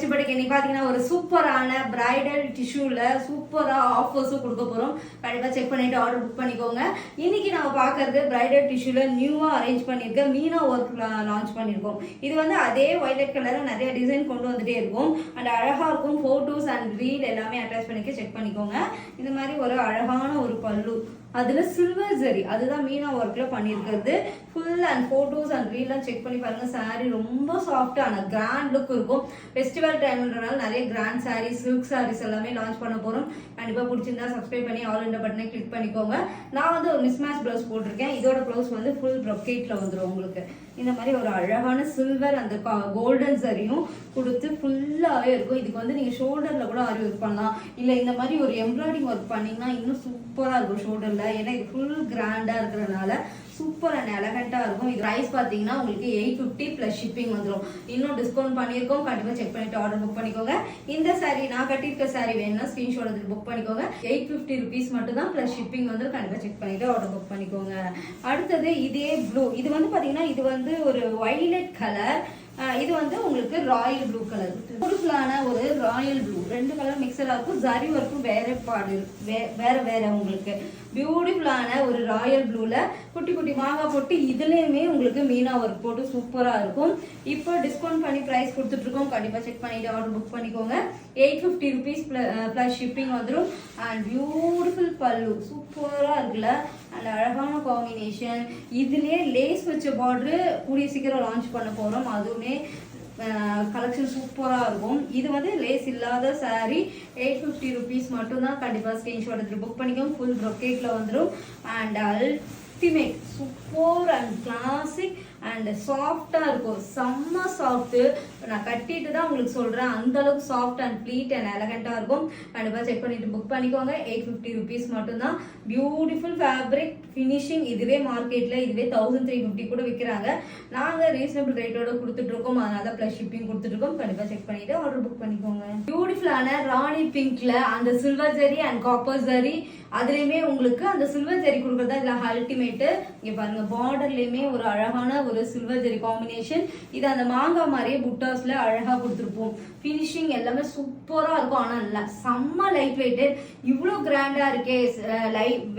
Best பர்த்டேக்கு இன்னைக்கு பார்த்தீங்கன்னா ஒரு சூப்பரான பிரைடல் டிஷ்யூல சூப்பராக ஆஃபர்ஸும் கொடுக்க போகிறோம். கண்டிப்பாக செக் பண்ணிட்டு ஆர்டர் புக் பண்ணிக்கோங்க. இன்னைக்கு நம்ம பார்க்கறது பிரைடல் டிஷ்யூல நியூவாக அரேஞ்ச் பண்ணியிருக்க மீனா ஒர்க் லான்ச் பண்ணியிருக்கோம். இது வந்து அதே ஒயிலட் கலரில் நிறைய டிசைன் கொண்டு வந்துட்டே இருக்கும் அண்ட் அழகாக இருக்கும். ஃபோட்டோஸ் அண்ட் ரீல் எல்லாமே அட்டாச் பண்ணிக்க செக் பண்ணிக்கோங்க. இந்த மாதிரி ஒரு அழகான ஒரு பல்லு, அதில் சில்வர் ஜரி, அதுதான் மீனா ஒர்க்கில் பண்ணியிருக்கிறது. ஃபுல் அண்ட் ஃபோட்டோஸ் அண்ட் ரீல்லாம் செக் பண்ணி பாருங்கள். சாரீ ரொம்ப சாஃப்டான கிராண்ட் லுக் இருக்கும். ஃபெஸ்டிவல் டைம்ன்றனால நிறைய கிராண்ட் சாரீஸ், சில்க் சாரீஸ் எல்லாமே லான்ச் பண்ண போகிறோம். கண்டிப்பாக பிடிச்சிருந்தா சப்ஸ்கிரைப் பண்ணி ஆல் இந்த பட்டனை கிளிக் பண்ணிக்கோங்க. நான் வந்து ஒரு மிஸ்மேட்ச் ப்ளவுஸ் போட்டிருக்கேன். இதோட ப்ளவுஸ் வந்து ஃபுல் ப்ரொக்கேட்டில் வந்துடும். உங்களுக்கு இந்த மாதிரி ஒரு அழகான சில்வர் அந்த கோல்டன் சரியும் கொடுத்து ஃபுல்லாகவே இருக்கும். இதுக்கு வந்து நீங்கள் ஷோல்டரில் கூட ஆரி ஒர்க் பண்ணலாம், இல்லை இந்த மாதிரி ஒரு எம்ப்ராய்டிங் ஒர்க் பண்ணிங்கன்னா இன்னும் சூப்பராக இருக்கும் ஷோல்டரில். ஏன்னா இது ஃபுல் கிராண்டாக இருக்கிறதுனால சூப்பர் அண்ட் எலகண்டாக இருக்கும். இது ப்ரைஸ் பார்த்தீங்கன்னா உங்களுக்கு 850 ப்ளஸ் ஷிப்பிங் வந்துடும். இன்னும் டிஸ்கவுண்ட் பண்ணியிருக்கோம். கண்டிப்பாக செக் பண்ணிட்டு ஆர்டர் புக் பண்ணிக்கோங்க. இந்த சாரீ நான் கட்டியிருக்க சாரீ வேணும்னா ஸ்க்ரீன்ஷாட் எடுத்து புக் பண்ணிக்கோங்க. 850 ருபீஸ் மட்டும் தான் ப்ளஸ் ஷிப்பிங் வந்து. கண்டிப்பாக செக் பண்ணிட்டு ஆர்டர் புக் பண்ணிக்கோங்க. அடுத்தது இதே ப்ளூ, இது வந்து பார்த்தீங்கன்னா இது வந்து ஒரு வைலட் கலர், இது வந்து உங்களுக்கு ராயல் ப்ளூ கலர், பியூட்டிஃபுல்லான ஒரு ராயல் ப்ளூ. ரெண்டு கலர் மிக்சராக இருக்கும். ஜரி ஒர்க்கும் வேற பாடு வேற உங்களுக்கு பியூட்டிஃபுல்லான ஒரு ராயல் ப்ளூல குட்டி குட்டி மாங்காய் போட்டு இதுலேயுமே உங்களுக்கு மீனா ஒர்க் போட்டு சூப்பராக இருக்கும். இப்போ டிஸ்கவுண்ட் பண்ணி ப்ரைஸ் கொடுத்துட்ருக்கோம். கண்டிப்பாக செக் பண்ணிட்டு ஆர்டர் புக் பண்ணிக்கோங்க. 850 ருபீஸ் ப்ளஸ் ஷிப்பிங் வந்துடும். அண்ட் பியூட்டிஃபுல் பல்லு சூப்பராக இருக்குல்ல, அண்ட் அழகான காம்பினேஷன். இதுலேயே லேஸ் வச்ச பார்டரு கூடிய சீக்கிரம் லான்ச் பண்ண போகிறோம். அதுவுமே கலெக்ஷன் சூப்பராக இருக்கும். இது வந்து லேஸ் இல்லாத சாரீ 850 ருபீஸ் மட்டும்தான். கண்டிப்பாக ஸ்க்ரீன்ஷாட் எடுத்துட்டு புக் பண்ணிக்கோங்க. ஃபுல் ப்ரொக்கேட்டில் வந்துடும். And ultimate super and classic and சாஃப்டாக இருக்கும். செம்ம சாஃப்ட்டு. நான் கட்டிட்டு தான் உங்களுக்கு சொல்கிறேன், அந்த அளவுக்கு சாஃப்ட் அண்ட் ப்ளீட் அண்ட் எலகண்டாக இருக்கும். கண்டிப்பாக செக் பண்ணிட்டு புக் பண்ணிக்கோங்க. 850 ருபீஸ் மட்டும்தான். Beautiful fabric finishing. இதுவே மார்க்கெட்டில் இதுவே 1350 கூட விற்கிறாங்க. நாங்கள் ரீசனபிள் ரேட்டோட கொடுத்துட்ருக்கோம். அதனால ப்ளஸ் ஷிப்பிங் கொடுத்துட்ருக்கோம். கண்டிப்பாக செக் பண்ணிட்டு ஆர்டர் புக் பண்ணிக்கோங்க. பியூட்டிஃபுல்லான ராணி பிங்க்ல அந்த silver zari and copper zari, அதுலேயுமே உங்களுக்கு அந்த சில்வர் ஜரி கொடுக்குறதா இதில் அல்டிமேட்டு. இங்கே பாருங்கள், பார்டர்லேயுமே ஒரு அழகான ஒரு சில்வர் ஜரி காம்பினேஷன். இது அந்த மாங்காய் மாதிரியே புட்டாஸ்ல அழகாக கொடுத்துருப்போம். ஃபினிஷிங் எல்லாமே சூப்பராக இருக்கும். ஆனால் இல்லை, செம்ம லைட் வெயிட்டு. இவ்வளோ கிராண்டாக இருக்கே,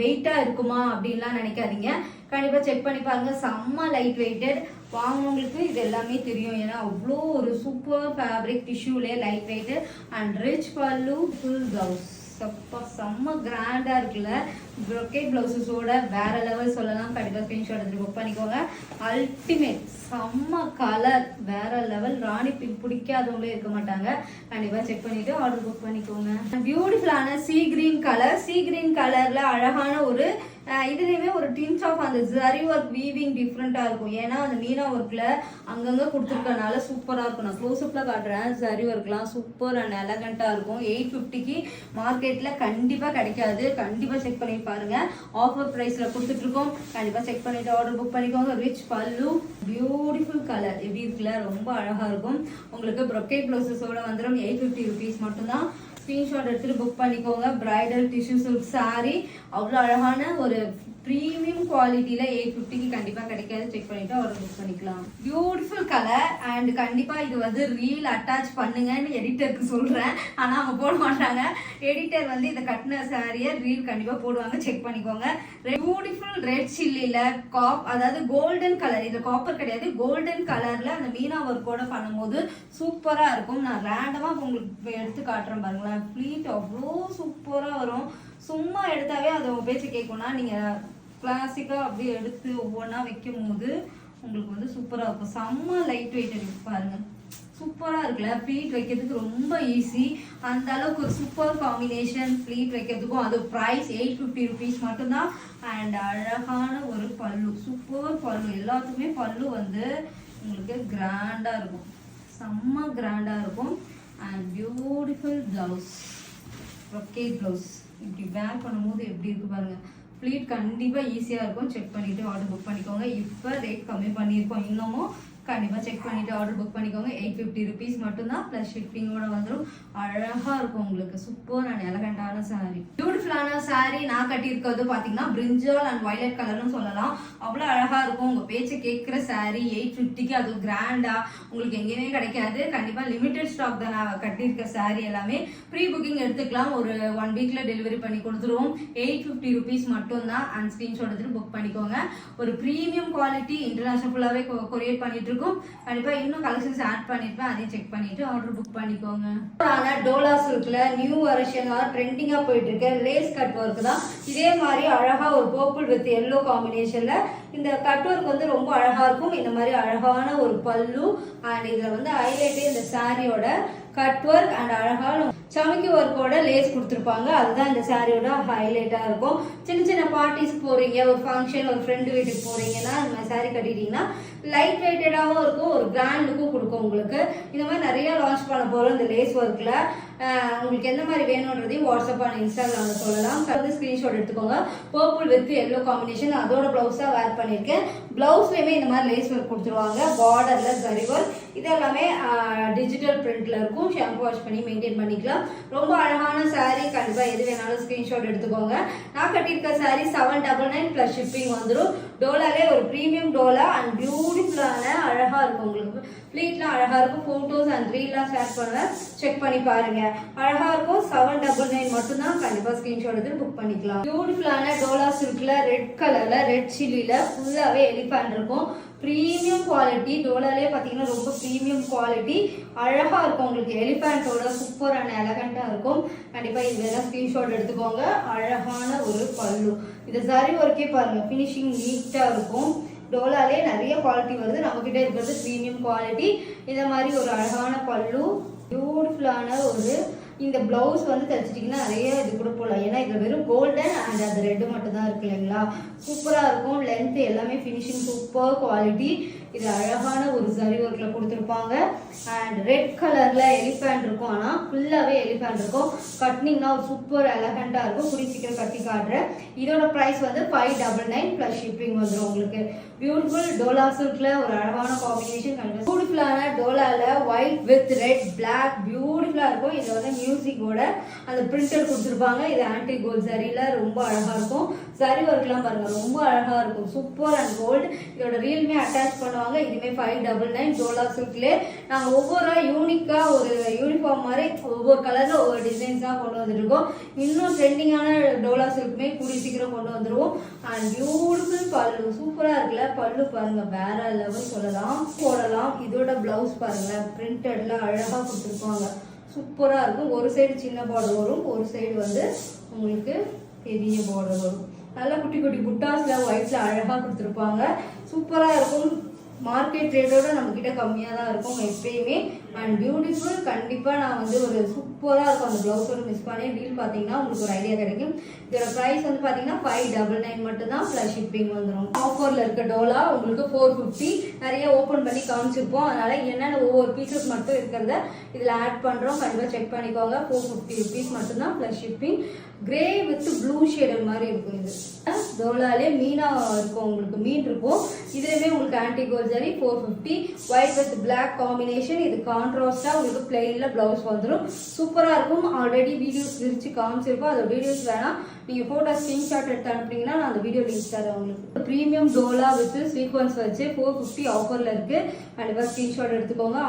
வெயிட்டாக இருக்குமா அப்படின்லாம் நினைக்காதீங்க. கண்டிப்பாக செக் பண்ணி பாருங்க. செம்ம லைட் வெயிட்டட். வாங்கினவங்களுக்கு இது எல்லாமே தெரியும். ஏன்னா அவ்வளோ ஒரு சூப்பர் ஃபேப்ரிக் டிஷ்யூலே light weight and rich pallu, full blouse. செம்ம கிராண்டாக இருக்குல்ல. ப்ரொக்கேட் ப்ளவுஸஸோட வேற லெவல் சொல்லலாம். கண்டிப்பாக ஸ்க்ரீன்ஷாட் எடுத்து புக் பண்ணிக்கோங்க. அல்டிமேட் செம்ம கலர், வேற லெவல். ராணி பிங்க் பிடிக்காதவங்களே இருக்க மாட்டாங்க. கண்டிப்பாக செக் பண்ணிட்டு ஆர்டர் புக் பண்ணிக்கோங்க. பியூட்டிஃபுல்லான sea green colour. Sea green கலர்ல அழகான ஒரு இதுலேயுமே ஒரு டின்ச் ஆஃப் அந்த ஜரி ஒர்க் வீவிங் டிஃப்ரெண்ட்டாக இருக்கும். ஏன்னா அந்த மீனா ஒர்க்கில் அங்கங்கே கொடுத்துருக்கனால சூப்பராக இருக்கும். நான் க்ளோஸ்அப்பில் காட்டுறேன். ஜரி ஒர்க்லாம் சூப்பர் அண்ட் எலகண்ட்டாக இருக்கும். 850க்கு மார்க்கெட்டில் கண்டிப்பாக கிடைக்காது. கண்டிப்பாக செக் பண்ணி பாருங்க. ஆஃபர் ப்ரைஸில் கொடுத்துட்ருக்கோம். கண்டிப்பாக செக் பண்ணிவிட்டு ஆர்டர் புக் பண்ணிக்கோங்க. ரிச் பல்லு, பியூட்டிஃபுல் கலர் எப்படி இருக்குல்ல, ரொம்ப அழகாக இருக்கும். உங்களுக்கு ப்ரொக்கேட் ப்ளவுஸஸோட வந்துடும். 850 ருபீஸ் மட்டும்தான். ஸ்க்ரீன்ஷாட் எடுத்துட்டு புக் பண்ணிக்கோங்க. பிரைடல் டிஷ்யூ சில்க் சாரீ அவ்வளோ அழகான ஒரு ப்ரீமியம் குவாலிட்டியில் 850க்கு கண்டிப்பாக கிடைக்காது. செக் பண்ணிவிட்டு ஆர்டர் புக் பண்ணிக்கலாம். பியூட்டிஃபுல் கலர் அண்ட் கண்டிப்பாக இது வந்து ரீல் அட்டாச் பண்ணுங்கன்னு எடிட்டருக்கு சொல்கிறேன். ஆனால் அவங்க போட மாட்டாங்க. எடிட்டர் வந்து இதை கட்டின சாரியை ரீல் கண்டிப்பாக போடுவாங்க. செக் பண்ணிக்கோங்க. பியூட்டிஃபுல் ரெட் சில்லியில் அதாவது கோல்டன் கலர், இது காப்பர் கிடையாது, கோல்டன் கலரில் அந்த மீனா ஒர்க்கோட பண்ணும்போது சூப்பராக இருக்கும். நான் ரேண்டமாக உங்களுக்கு எடுத்து காட்டுறேன் பாருங்களேன். ப்ளீட் அவ்வளோ சூப்பராக வரும். சும்மா எடுத்தாவே அது உங்கள் பேச்சு கேட்கும்னா நீங்கள் கிளாசிக்காக அப்படியே எடுத்து ஒவ்வொன்றா வைக்கும் போது உங்களுக்கு வந்து சூப்பராக இருக்கும். செம்ம லைட் வெயிட் இருக்கு பாருங்கள். சூப்பராக இருக்குல்ல. ப்ளீட் வைக்கிறதுக்கு ரொம்ப ஈஸி. அந்த அளவுக்கு ஒரு சூப்பர் காம்பினேஷன். ப்ளீட் வைக்கிறதுக்கும் அது ப்ரைஸ் 850 ருபீஸ் மட்டும்தான். அண்ட் அழகான ஒரு பல்லு, சூப்பர் பல்லு. எல்லாத்துக்குமே பல்லு வந்து உங்களுக்கு கிராண்டாக இருக்கும். செம்ம கிராண்டாக இருக்கும். And beautiful blouse, brocade blouse. இப்படி வேர் பண்ணும்போது எப்படி இருக்கு பாருங்க. ப்ளீட் கண்டிப்பாக ஈஸியாக இருக்கும். செக் பண்ணிவிட்டு ஆர்டர் புக் பண்ணிக்கோங்க. இப்போ ரேட் கம்மி பண்ணியிருக்கோம். இன்னமும் கண்டிப்பாக செக் பண்ணிவிட்டு ஆர்டர் புக் பண்ணிக்கோங்க. 850 rupees மட்டும்தான், ப்ளஸ் ஷிப்பிங்கோட வந்துடும். அழகாக இருக்கும் உங்களுக்கு, சூப்பரான எலகண்டான சாரீ, பியூட்டிஃபுல்லான சாரீ. நான் கட்டியிருக்கிறது பார்த்தீங்கன்னா பிரிஞ்சால் அண்ட் வயலட் கலர்னு சொல்லலாம். அவ்வளோ அழகாக இருக்கும். உங்கள் பேச்சை கேட்குற சாரீ 850க்கு, அது கிராண்டாக உங்களுக்கு எங்கேயுமே கிடைக்காது. கண்டிப்பாக லிமிடெட் ஸ்டாக் தான் நான் கட்டியிருக்க சாரீ எல்லாமே. ப்ரீ புக்கிங் எடுத்துக்கலாம், ஒரு 1 வீக்கில் டெலிவரி பண்ணி கொடுத்துருவோம். 850 rupees மட்டும்தான். அண்ட் ஸ்க்ரீன்ஷாட் எடுத்துட்டு புக் பண்ணிக்கோங்க. ஒரு ப்ரீமியம் குவாலிட்டி, இன்டர்நேஷனல் ஃபுல்லாகவே கொரியர் பண்ணிட்டு இருக்கும். கண்டிப்பா இன்னும் கலெக்ஷன்ஸ் ஆட் பண்ணிருப்பேன், அதையும் செக் பண்ணிட்டு ஆர்டர் புக் பண்ணிக்கோங்க. டோலா சில்க்ல நியூ வெர்ஷனா ட்ரெண்டிங்கா போயிட்டு இருக்க லேஸ் கட் ஒர்க் தான். இதே மாதிரி அழகா ஒரு பர்பிள் வித் எல்லோ காம்பினேஷன்ல இந்த கட் ஒர்க் வந்து ரொம்ப அழகா இருக்கும். இந்த மாதிரி அழகான ஒரு பல்லு அண்ட் இதுல வந்து ஹைலைட்டே இந்த சாரியோட கட் ஒர்க் அண்ட் அழகான சமக்கி ஒர்க்கோட லேஸ் கொடுத்துருப்பாங்க. அதுதான் இந்த சாரியோட ஹைலைட்டா இருக்கும். சின்ன சின்ன பார்ட்டிஸ் போறீங்க, ஒரு ஃபங்க்ஷன், ஒரு ஃப்ரெண்டு வீட்டுக்கு போறீங்கன்னா இந்த மாதிரி சாரி கட்டிட்டீங்கன்னா லைட் வெயிட்டடாகவும் இருக்கும், ஒரு கிராண்ட் லுக்கும் கொடுக்கும் உங்களுக்கு. இந்த மாதிரி நிறைய லான்ச் பண்ண போறோம் இந்த லேஸ் ஒர்க்ல. உங்களுக்கு எந்த மாதிரி வேணும்ன்றதையும் வாட்ஸ்அப் அண்ட் இன்ஸ்டாகிராம்ல சொல்லலாம். வந்து ஸ்கிரீன்ஷாட் எடுத்துக்கோங்க. பர்பிள் வித் எல்லோ காம்பினேஷன், அதோட பிளவுஸா வேர் பண்ணியிருக்கேன். பிளவுஸ்லயுமே இந்த மாதிரி லேஸ் ஒர்க் கொடுத்துருவாங்க. பார்டர்ல சரி ஒர்க், இது எல்லாமே டிஜிட்டல் பிரிண்ட்ல இருக்கும். ஷாம்பு வாஷ் பண்ணி மெயின்டைன் பண்ணிக்கலாம். ரொம்ப அழகான சாரீ. கண்டிப்பா எது வேணாலும் ஸ்கிரீன்ஷாட் எடுத்துக்கோங்க. நான் கட்டியிருக்க சாரீ 799 பிளஸ் ஷிப்பிங் வந்துடும். டோலாலே ஒரு ப்ரீமியம் டோலா அண்ட் பியூட்டிஃபுல்லான அழகா இருக்கும். உங்களுக்கு ஃபிளீட்லாம் அழகா இருக்கும். போட்டோஸ் அண்ட் ரீல்லாம் ஷேர் பண்ணுவேன், செக் பண்ணி பாருங்க. அழகா இருக்கும். 799 மட்டும்தான். கண்டிப்பா ஸ்கிரீன்ஷாட் எடுத்து புக் பண்ணிக்கலாம். பியூட்டிஃபுல்லான டோலா சில்க்ல ரெட் கலர்ல ரெட் சில்லில ஃபுல்லாவே எலிஃபண்ட் இருக்கும். Premium quality. டோலாலே பார்த்தீங்கன்னா ரொம்ப ப்ரீமியம் குவாலிட்டி, அழகா இருக்கும். உங்களுக்கு எலிஃபண்டோட சூப்பரான எலகண்டா இருக்கும். கண்டிப்பா இது வேணா ஸ்கிரீன்ஷாட் எடுத்துக்கோங்க. அழகான ஒரு பல்லு, இந்த சரி ஒர்க்கே பாருங்க, ஃபினிஷிங் நீட்டா இருக்கும். டோலாலே நிறைய குவாலிட்டி வருது, நம்ம கிட்ட இருக்கிறது ப்ரீமியம் குவாலிட்டி. இந்த மாதிரி ஒரு அழகான பல்லு, பியூட்டிஃபுல்லான ஒரு இந்த பிளவுஸ் வந்து தைச்சிட்டிங்கன்னா நிறைய இது கூட போகலாம். ஏன்னா இதில் வெறும் கோல்டன் அண்ட் அது ரெட்டு மட்டும் தான் இருக்கு இல்லைங்களா. சூப்பராக இருக்கும். லென்த் எல்லாமே ஃபினிஷிங் சூப்பர் குவாலிட்டி. இது அழகான ஒரு சரி ஒர்க்கில் கொடுத்துருப்பாங்க. அண்ட் ரெட் கலரில் எலிஃபண்ட் இருக்கும். ஆனால் ஃபுல்லாகவே எலிஃபண்ட் இருக்கும். கட்டினிங்னா ஒரு சூப்பர் எலகண்டாக இருக்கும். கூடிய சீக்கிரம் கட்டி காட்டுறேன். இதோட ப்ரைஸ் வந்து 599 ப்ளஸ் ஷிப்பிங் வந்துடும் உங்களுக்கு. பியூட்டிஃபுல் டோலா சில்க்ல ஒரு அழகான காம்பினேஷன். பியூட்டிஃபுல்லான டோலால ஒயிட் வித் ரெட் பிளாக் பியூட்டிஃபுல்லாக இருக்கும். இதில் வந்து மியூசிக்கோட அந்த பிரிண்டட் கொடுத்துருப்பாங்க. இது ஆன்டி கோல்ட் சரியில ரொம்ப அழகாக இருக்கும். சரி ஒர்க்லாம் பாருங்க, ரொம்ப அழகாக இருக்கும். Super and gold. இதோட ரீல்மே அட்டாச் பண்ணுவாங்க. இதுமே 599 டோலா சில்க்லே. நாங்கள் ஒவ்வொரு யூனிக்கா ஒரு யூனிஃபார்ம் மாதிரி ஒவ்வொரு கலர்ல ஒவ்வொரு டிசைன்ஸாக கொண்டு வந்துருக்கோம். இன்னும் ட்ரெண்டிங்கான டோலா சில்க்குமே கூடிய சீக்கிரம் கொண்டு வந்துருவோம். அண்ட் பியூட்டிஃபுல் பல்லு சூப்பராக இருக்குல்ல. பல்லு பாருங்க, வேற லெவல் சொல்லலாம், போடலாம். இதோட பிளவுஸ் பாருங்க, பிரிண்டட்ல அழகா கொடுத்துருப்பாங்க. சூப்பரா இருக்கும். ஒரு சைடு சின்ன பார்டர் வரும், ஒரு சைடு வந்து உங்களுக்கு பெரிய பார்டர் வரும். நல்லா குட்டி குட்டி புட்டாஸ்ல ஒயிட்ல அழகா கொடுத்துருப்பாங்க. சூப்பரா இருக்கும். மார்க்கெட் ரேட்டோட நம்ம கிட்ட கம்மியாக தான் இருக்கும் எப்பயுமே. And beautiful. கண்டிப்பாக நான் வந்து ஒரு சூப்பராக இருக்கும். அந்த ப்ளவுஸோட மிஸ் பண்ணி ரீல் பார்த்தீங்கன்னா உங்களுக்கு ஒரு ஐடியா கிடைக்கும். இதோட ப்ரைஸ் வந்து பார்த்தீங்கன்னா 599 மட்டும்தான் ப்ளஸ் ஷிப்பிங் வந்துடும். ஆஃபரில் இருக்க டோலா உங்களுக்கு 450. நிறைய ஓப்பன் பண்ணி காமிச்சிருப்போம். அதனால என்னென்ன ஒவ்வொரு பீசஸ் மட்டும் இருக்கிறத இதில் ஆட் பண்ணுறோம். கண்டிப்பாக செக் பண்ணிக்கோங்க. 450 rupees மட்டும்தான் plus shipping. Grey with blue ஷேடர் மாதிரி இருக்கும். இது டோலாலே மீனா இருக்கும். உங்களுக்கு மீன் இருக்கும். இதுலயுமே உங்களுக்கு ஆன்டி gold zari 450. White with black combination. இது கான்ட்ராஸ்டா உங்களுக்கு பிளெயின்ல பிளவுஸ் வந்துடும். சூப்பரா இருக்கும். ஆல்ரெடி வீடியோஸ் விரிச்சு காமிச்சிருக்கோம். அந்த வீடியோஸ் வேணா நீங்க போட்டோ ஸ்கிரீன்ஷாட் எடுத்து அனுப்புனீங்கன்னா நான் அந்த வீடியோ லிங்க் தரேன் உங்களுக்கு. ப்ரீமியம் டோலா வித் சீக்வன்ஸ் வச்சு 450 ஆஃபர்ல இருக்கு. கண்டிப்பா ஸ்கிரீன்ஷாட் எடுத்துக்கோங்க.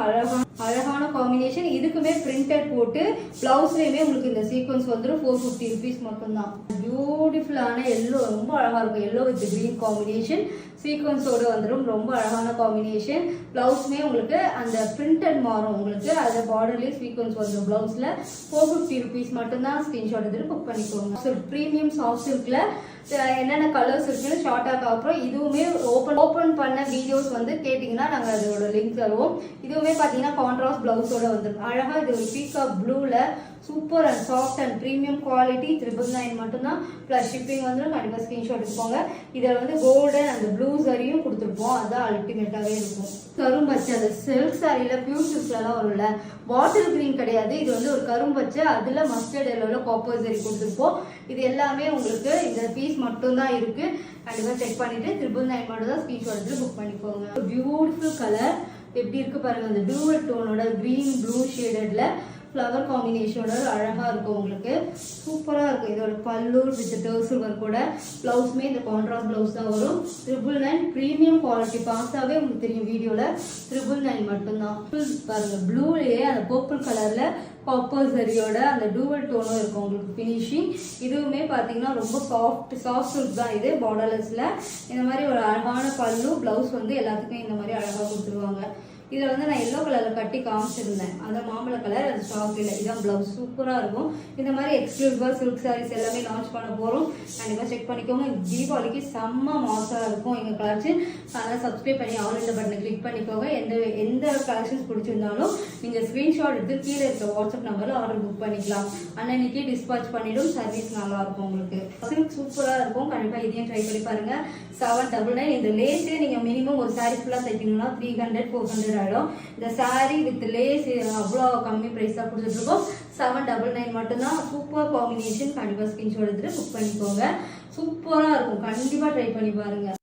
அழகான காம்பினேஷன். இதுக்குமே பிரிண்டட் போட்டு பிளவுஸ்லயுமே உங்களுக்கு இந்த சீக்வன்ஸ் வந்துடும். 450 rupees மட்டும்தான். பியூட்டிஃபுல்லான எல்லோ, ரொம்ப அழகா இருக்கும். எல்லோ வித் கிரீன் காம்பினேஷன் சீக்வன்ஸோட வந்துடும். ரொம்ப அழகான காம்பினேஷன். பிளவுஸ்மே உங்களுக்கு அந்த பிரிண்டட் மாறும். உங்களுக்கு அந்த பார்டர்லயே சீக்வன்ஸ் வந்துடும். பிளவுஸ்ல 450 rupees மட்டும்தான். ஸ்கிரீன்ஷாட் எடுத்து புக் பண்ணிக்கோங்க. ப்ரீமியம் சாஃப்ட் சில்க்ல என்னென்ன கலர்ஸ் இருக்குன்னு ஷார்ட்டாக அப்புறம் இதுவுமே ஓப்பன் பண்ண வீடியோஸ் வந்து கேட்டிங்கன்னா நாங்கள் அதோட லிங்க் தருவோம். இதுவுமே பார்த்தீங்கன்னா கான்ட்ராஸ்ட் பிளவுஸோட வந்துடும். அழகாக இது ஒரு பீகாக் ப்ளூவில் super and soft and premium quality 999 மட்டும்தான். ப்ளஸ் ஷிப்பிங் வந்துடும். கண்டிப்பாக ஸ்க்ரீன்ஷாட் எடுத்துக்கோங்க. இதில் வந்து கோல்டன் அந்த ப்ளூ சரியும் கொடுத்துருப்போம். அதுதான் அல்டிமேட்டாகவே இருக்கும். கரும்பச்சை, அந்த சில்க் சாரியில் பியூர் சில்க்லலாம் வரும்ல, பாட்டில் கிரீன் கிடையாது, இது வந்து ஒரு கரும்பச்சை, அதில் மஸ்டர்ட் எல்லோவில் காப்பர் சரி கொடுத்துருப்போம். இது எல்லாமே உங்களுக்கு இந்த பீஸ் மட்டும்தான் இருக்குது. கண்டிப்பாக செக் பண்ணிவிட்டு 999 மட்டும் தான் ஸ்க்ரீன்ஷாட் எடுத்து புக் பண்ணிக்கோங்க. பியூட்டிஃபுல் கலர் எப்படி இருக்குது பாருங்கள். அந்த டூவல் டோனோட க்ரீன் ப்ளூ ஷேடடில் ஃப்ளவர் காம்பினேஷனோட அழகாக இருக்கும். உங்களுக்கு சூப்பராக இருக்கும். இதோட பல்லு வித் டர்சல் ஒர்க்கோட ப்ளவுஸுமே இந்த கான்ட்ராஸ்ட் ப்ளவுஸ் தான் வரும். 999 ப்ரீமியம் குவாலிட்டி. பார்த்தாவே உங்களுக்கு தெரியும் வீடியோவில் 999 மட்டும்தான். பாருங்கள் ப்ளூலேயே அந்த பர்பிள் கலரில் காப்பர் சரியோட அந்த டூவல் டோனும் இருக்கும் உங்களுக்கு ஃபினிஷிங். இதுவுமே பார்த்தீங்கன்னா ரொம்ப சாஃப்ட் சில்க் தான் இது, பார்டர்லெஸில். இந்த மாதிரி ஒரு அழகான பல்லு, ப்ளவுஸ் வந்து எல்லாத்துக்கும் இந்த மாதிரி அழகாக கொடுத்துருவாங்க. இதில் வந்து நான் எல்லோ கலரில் கட்டி காமிச்சிருந்தேன், அந்த மாம்பழ கலர் அது ஸ்டாக் இல்லை. இதான் ப்ளவுஸ் சூப்பராக இருக்கும். இந்த மாதிரி எக்ஸ்க்ளூசிவாக சில்க் சாரீஸ் எல்லாமே லான்ச் பண்ண போகிறோம். கண்டிப்பாக செக் பண்ணிக்கோங்க. தீபாவளிக்கு செம்ம மாசாக இருக்கும் எங்கள் கலெக்ஷன். அதனால் சப்ஸ்கிரைப் பண்ணி ஆல் இந்த பட்டனை கிளிக் பண்ணிக்கோங்க. எந்த கலெக்ஷன்ஸ் பிடிச்சிருந்தாலும் நீங்கள் ஸ்க்ரீன்ஷாட் எடுத்து கீழே இருக்க வாட்ஸ்அப் நம்பரில் ஆர்டர் புக் பண்ணிக்கலாம். அன்னைக்கு டிஸ்பாச் பண்ணிவிடும். சர்வீஸ் நல்லாயிருக்கும் உங்களுக்கு. சில்க் சூப்பராக இருக்கும். கண்டிப்பாக இதையும் ட்ரை பண்ணி பாருங்கள். 799. இந்த லேஸே நீங்கள் மினிமம் ஒரு சாரீ ஃபுல்லாக தைக்கணும்னா 300-400 ஆகிடும். இந்த சாரீ வித் லேஸ் அவ்வளோ கம்மி ப்ரைஸ் தான் கொடுத்துட்ருக்கோம். 799 மட்டும்தான். Super combination. கண்டிப்பாக ஸ்க்ரீன்ஷாட் எடுத்துகிட்டு புக் பண்ணிக்கோங்க. சூப்பராக இருக்கும். கண்டிப்பாக ட்ரை பண்ணி பாருங்கள்.